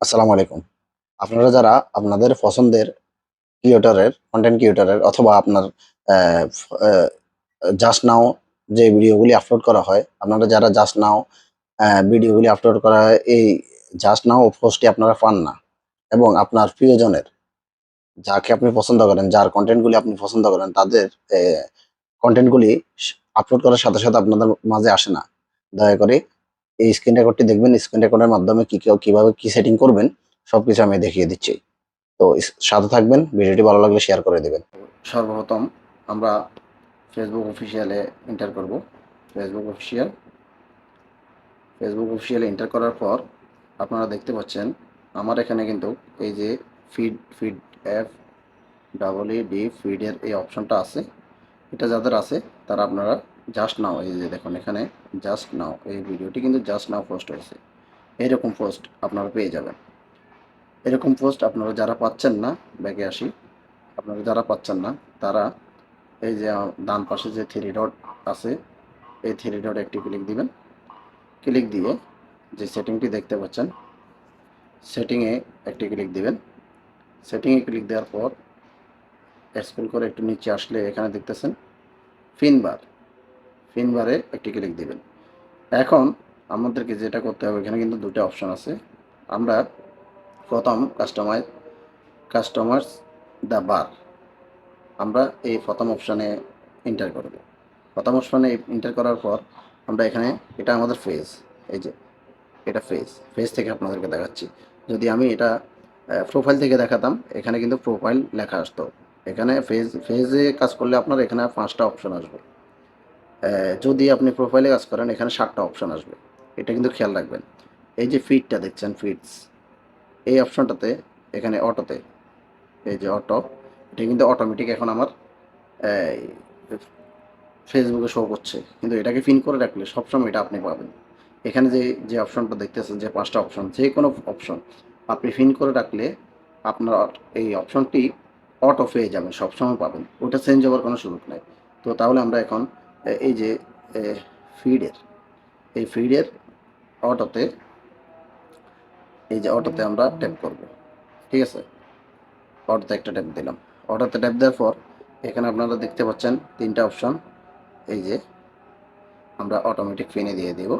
আসসালামু আলাইকুম। আপনারা যারা আপনাদের পছন্দের কনটেন্ট ক্রিয়েটরের অথবা আপনার অ্যা ফ জাস্ট নাও যে ভিডিওগুলি আপলোড করা হয়, আপনারা যারা জাস্ট নাও ভিডিওগুলি আপলোড করা হয়, এই জাস্ট নাও পোস্টটি আপনারা পান না এবং আপনার প্রিয়জনের যাকে আপনি পছন্দ করেন, যার কনটেন্ট গুলি আপনি পছন্দ করেন, তাদের কনটেন্ট গুলি আপলোড করার সাথে, সাথে আপনাদের মাঝে আসে না। দয়া করে এই স্ক্রিন রেকর্ডটি দেখবেন। স্ক্রিন রেকর্ডের মাধ্যমে কিভাবে কি সেটিং করবেন সবকিছু আমি দেখিয়ে দিচ্ছি। তো সাথে থাকবেন। ভিডিওটি ভালো লাগলে শেয়ার করে দিবেন। সর্বপ্রথম আমরা ফেসবুক অফিসিয়ালে এন্টার করব। ফেসবুক অফিসিয়াল ফেসবুক অফিসিয়ালে এন্টার করার পর আপনারা দেখতে পাচ্ছেন আমার এখানে কিন্তু এই যে ফিড অ্যাপ ডি ফিডের এই অপশনটা আছে। এটা যাদের আছে তারা আপনারা জাস্ট নাও, এই যে দেখুন এখানে জাস্ট নাও, এই ভিডিওটি কিন্তু জাস্ট নাও পোস্ট হয়েছে। এইরকম পোস্ট আপনারা পেয়ে যাবেন। এরকম পোস্ট আপনারা যারা পাচ্ছেন না, ব্যাকে আসি, আপনারা যারা পাচ্ছেন না তারা এই যে ডান পাশে যে থ্রি ডট আছে, এই থ্রি ডট একটি ক্লিক দিবেন। ক্লিক দিয়ে যে সেটিংটি দেখতে পাচ্ছেন, সেটিংয়ে একটি ক্লিক দিবেন। সেটিংয়ে ক্লিক দেওয়ার পর স্ক্রল করে একটু নিচে আসলে এখানে দেখতেছেন ফিনবার, ফিনবারে একটি ক্লিক দিবেন। এখন আমাদেরকে যেটা করতে হবে, এখানে কিন্তু দুটো অপশন আছে। আমরা প্রথম কাস্টমার্স দ্য বার, আমরা এই প্রথম অপশানে এন্টার করব। প্রথম অপশানে এন্টার করার পর আমরা এখানে, এটা আমাদের ফেজ, এই যে এটা ফেজ থেকে আপনাদেরকে দেখাচ্ছি। যদি আমি এটা প্রোফাইল থেকে দেখাতাম, এখানে কিন্তু প্রোফাইল লেখা আসতো। এখানে ফেজে কাজ করলে আপনার এখানে 5টা অপশন আসবে। যদি আপনি প্রোফাইলে কাজ করেন, এখানে 7টা অপশন আসবে। এটা কিন্তু খেয়াল রাখবেন। এই যে ফিডটা দেখছেন, ফিডস, এই অপশনটাতে এখানে অটোতে, এই যে অটো, এটা কিন্তু অটোমেটিক এখন আমার ফেসবুকে শো করছে, কিন্তু এটাকে পিন করে রাখলে সবসময় এটা আপনি পাবেন। এখানে যে অপশনটা দেখতেছেন, যে 5টা অপশন, যে কোনো অপশন আপনি পিন করে রাখলে আপনার এই অপশনটি অটো পেয়ে যাবেন, সবসময় পাবেন, ওটা চেঞ্জ হওয়ার কোনো সুযোগ নেই। তো তাহলে আমরা এখন এই যে ফিডের, এই ফিডের অটোতে, এই যে অটোতে আমরা ট্যাপ করব। ঠিক আছে, অটোতে একটা ট্যাপ দিলাম। অটোতে ট্যাপ দেওয়ার পর এখানে আপনারা দেখতে পাচ্ছেন 3টা অপশন। এই যে আমরা অটোমেটিক পিনে দিয়ে দেব,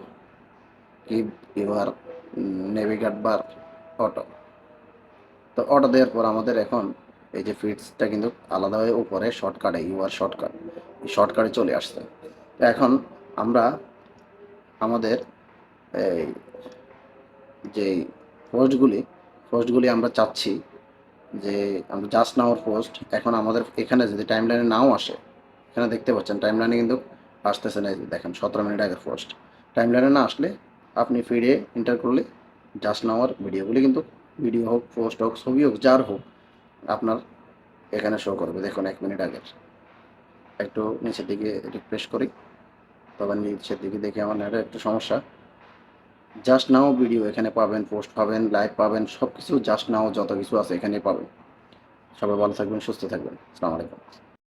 keep your navigate bar auto. তো অটো দেওয়ার পর আমাদের এখন এই যে ফিডসটা কিন্তু আলাদাভাবে উপরে শর্টকাটে, ইউআর শর্টকাট, এই শর্টকাটে চলে আসছে। তো এখন আমরা আমাদের এই যে পোস্টগুলি আমরা চাচ্ছি যে আমরা জাস্ট নাওর পোস্ট এখন আমাদের এখানে যদি টাইমলাইনে নাও আসে, এখানে দেখতে পাচ্ছেন টাইমলাইনে কিন্তু আসতেছে না। এই যে দেখেন 17 মিনিট আগের পোস্ট, টাইমলাইনে না আসলে আপনি ফিডে এন্টার করলে জাস্ট নাওয়ার ভিডিওগুলি কিন্তু, ভিডিও হোক, পোস্ট হোক, ছবি হোক, যার হোক, আপনার এখানে শো করবে। দেখুন 1 মিনিট আগের। একটু নিচের দিকে রিফ্রেশ করি, তবে নিচের দিকে দেখে আমার নেটের একটু সমস্যা। জাস্ট নাও ভিডিও এখানে পাবেন, পোস্ট পাবেন, লাইভ পাবেন, সব কিছু জাস্ট নাও যত কিছু আছে এখানেই পাবেন। সবাই ভালো থাকবেন, সুস্থ থাকবেন। আসসালামু আলাইকুম।